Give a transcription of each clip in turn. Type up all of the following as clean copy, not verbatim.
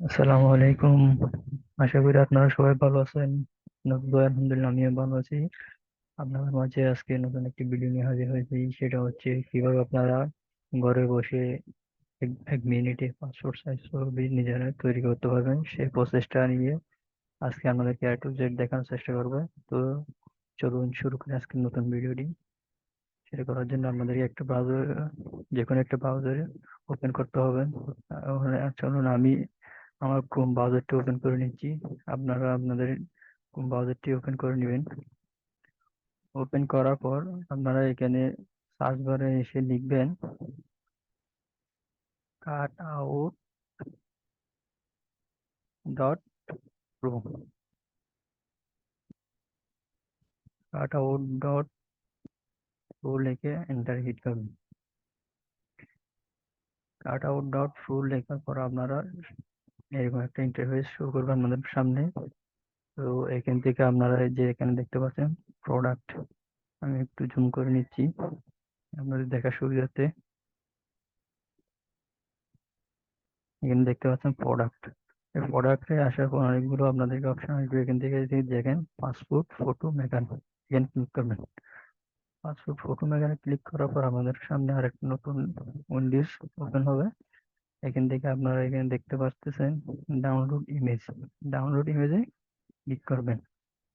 আসসালামু আলাইকুম। আশা করি আপনারা সবাই ভালো আছেন। আপনাদের দয়ায় আলহামদুলিল্লাহ আমিও ভালো আছি। আপনাদের মাঝে আজকে নতুন একটি ভিডিও নিয়ে হাজির হয়েছি। সেটা হচ্ছে কিভাবে আপনারা ঘরে বসে এক মিনিটে পাসপোর্ট সাইজ ছবি নিজেরা তৈরি করতে পারবেন সেই প্রসেসটা নিয়ে আজকে আপনাদেরকে A to Z দেখানোর চেষ্টা করবো। তো চলুন শুরু করি আজকের নতুন ভিডিওটি। সেটা করার জন্য আপনাদেরকে একটা ব্রাউজার, যে কোনো একটা ব্রাউজারে ওপেন করতে হবে। চলুন আমি আমার ক্রোম ব্রাউজারটি ওপেন করে নিচ্ছি। আপনারা আপনাদের ক্রোম ব্রাউজারটি ওপেন করে নেবেন। ওপেন করার পর আপনারা এখানে সার্চ বারে এসে লিখবেন cut out dot pro. Cut out dot pro লিখে এন্টার হিট করবেন। কাট আউট ডট প্রো লেখার পর আপনারা এরকম একটা ইন্টারফেস শো করবে আপনাদের সামনে। তো এখান থেকে আপনারা এই যে এখানে দেখতে পাচ্ছেন প্রোডাক্ট, আমি একটু জুম করে নিচ্ছি আপনাদের দেখার সুবিধার্থে। এখানে দেখতে পাচ্ছেন প্রোডাক্ট। এই প্রোডাক্টে আসার পর অনেকগুলো আপনাদেরকে অপশন আসবে। এখান থেকে যদি দেখেন পাসপোর্ট ফটো মেকান, এখানে ক্লিক করবেন। পাসপোর্ট ফটো মেকানে ক্লিক করার পর আমাদের সামনে আরেকটা নতুন উইন্ডোজ ওপেন হবে। এখান থেকে আপনারা এখানে দেখতে পাচ্ছেন ডাউনলোড ইমেজ। ডাউনলোড ইমেজে ক্লিক করবেন।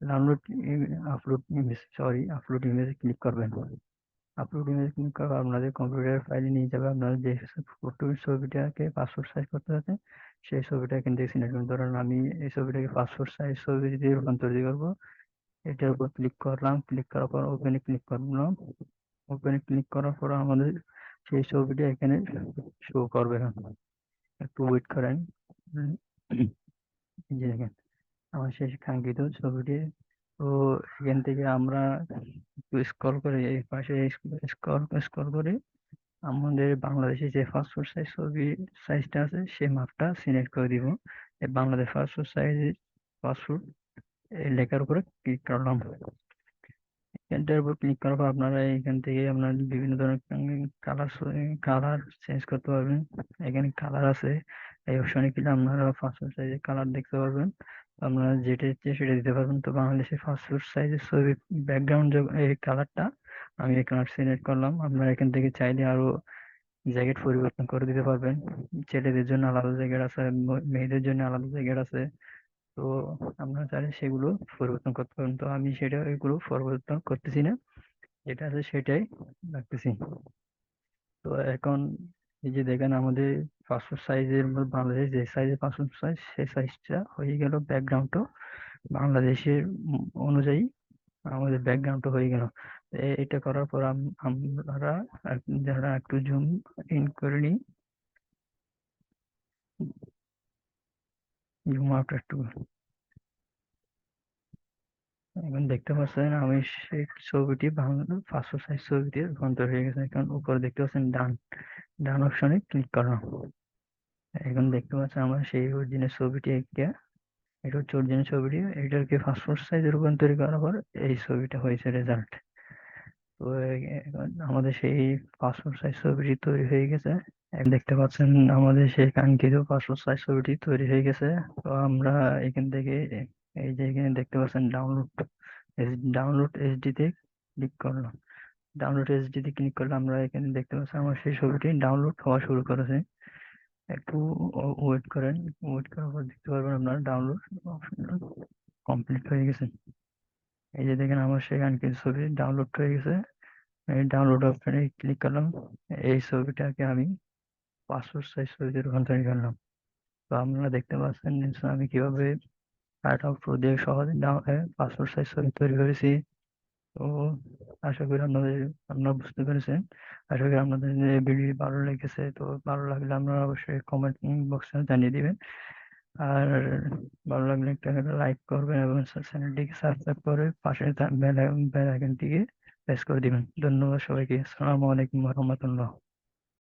ডাউনলোড আপলোড ইমেজ, আপলোড ইমেজে ক্লিক করবেন। আপলোড ইমেজ ক্লিক করার পর আপনাদের কম্পিউটার ফাইলে নিয়ে যাবে। আপনারা যে ফটো ছবিটাকে পাসপোর্ট সাইজ করতে চাচ্ছেন সেই ছবিটা এখান থেকে সিলেক্ট করুন। ধরেন আমি এই ছবিটাকে পাসপোর্ট সাইজ ছবি দিয়ে রূপান্তরিত করবো। এটার উপর ক্লিক করলাম। ক্লিক করার পর ওপেনে ক্লিক করলাম। ওপেনে ক্লিক করার পর আমাদের সেই ছবিটা এখানে শো করবে। এখন একটু ওয়েট করেন। উম, এই যে দেখেন আমার শেষ কাঙ্ক্ষিত ছবিটি। তো এখান থেকে আমরা একটু স্ক্রল করে এই পাশে স্ক্রল স্ক্রল করে আমাদের বাংলাদেশে যে পাসপোর্ট সাইজ ছবি সাইজটা আছে সেই মাপটা সিলেক্ট করে দিব। এই বাংলাদেশ পাসপোর্ট সাইজ পাসপোর্ট এই লেখার উপরে ক্লিক করলাম। এখানটার উপর ক্লিক করার পর আপনারা এখান থেকে আপনার বিভিন্ন ধরনের কালার কালার চেঞ্জ করতে পারবেন। এখানে কালার আছে, এই অপশনে গেলে আপনারা পাসপোর্ট সাইজের কালার দেখতে পারবেন। তো আপনারা যেটা ইচ্ছে সেটা দিতে পারবেন। তো বাংলাদেশের পাসপোর্ট সাইজের ছবির ব্যাকগ্রাউন্ড এই কালারটা আমি এই কালার সিলেক্ট করলাম। আপনারা এখান থেকে চাইলে আরো জ্যাকেট পরিবর্তন করে দিতে পারবেন। ছেলেদের জন্য আলাদা জ্যাকেট আছে, মেয়েদের জন্য আলাদা জ্যাকেট আছে। তো আপনারা চাইলে সেগুলো পরিবর্তন করতে পারেন। তো আমি সেটা এগুলো পরিবর্তন করতেছি না, যেটা আছে সেটাই রাখতেছি। তো এখন এই যে দেখেন আমাদের পাসপোর্ট সাইজের বাংলাদেশ যে সাইজের পাসপোর্ট সাইজ সেই সাইজটা হয়ে গেল। ব্যাকগ্রাউন্ডও বাংলাদেশের অনুযায়ী আমাদের ব্যাকগ্রাউন্ডটা হয়ে গেল। এটা করার পর আমরা যারা একটু জুম ইন করে নিই, জুম আউট একটু। এখন দেখতে পাচ্ছেন আমি সেই ছবিটি বাংলা পাসপোর্ট সাইজ ছবিতে রূপান্তর হয়ে গেছে। এখন উপরে দেখতে পাচ্ছেন ডান, ডান অপশনে ক্লিক করলাম। এখন দেখতে পাচ্ছেন আমার সেই অরিজিনাল ছবিটি একটা, এটা হচ্ছে অরিজিনাল ছবিটি। এটাকে পাসপোর্ট সাইজে রূপান্তর করার পর এই ছবিটা হয়েছে রেজাল্ট। তো এখন আমাদের সেই পাসপোর্ট সাইজ ছবিটি তৈরি হয়ে গেছে। এখন দেখতে পাচ্ছেন আমাদের সেই কাঙ্ক্ষিত পাসপোর্ট সাইজ ছবিটি তৈরি হয়ে গেছে। তো আমরা এখান থেকে এই যে এখানে দেখতে পাচ্ছেন ডাউনলোড, ডাউনলোড এইচডি তে ক্লিক করলাম। ডাউনলোড এইচডি তে ক্লিক করলে আমরা এখানে দেখতে পাচ্ছি আমার সেই ছবিটি ডাউনলোড হওয়া শুরু করেছে। একটু ওয়েট করেন। ওয়েট করার পর দেখতে পারবেন আপনার ডাউনলোড অপশনটা কমপ্লিট হয়ে গেছে। এই যে দেখেন আমার সেখান কিছু ছবি ডাউনলোড হয়ে গেছে। এই ডাউনলোড অপশনে ক্লিক করলাম। এই ছবিটাকে আমি পাসপোর্ট সাইজ ছবিতে রূপান্তরিত করলাম। তো আপনারা দেখতে পাচ্ছেন নিশ্চয়ই আমি কিভাবে কাট আউট প্রো দিয়ে সহজে পাসপোর্ট সাইজ ছবি তৈরি করেছি। তো আশা করি আপনারা বুঝতে পেরেছেন। আশা করি আপনাদের ভিডিও ভালো লেগেছে। তো ভালো লাগলে আপনারা অবশ্যই কমেন্ট বক্সে জানিয়ে দিবেন। আর ভালো লাগলে একটা লাইক করবেন এবং চ্যানেলটিকে সাবস্ক্রাইব করে পাশে বেল আইকনটিকে প্রেস করে দিবেন। ধন্যবাদ সবাইকে। আসসালামু আলাইকুম রহমতুল্লাহ।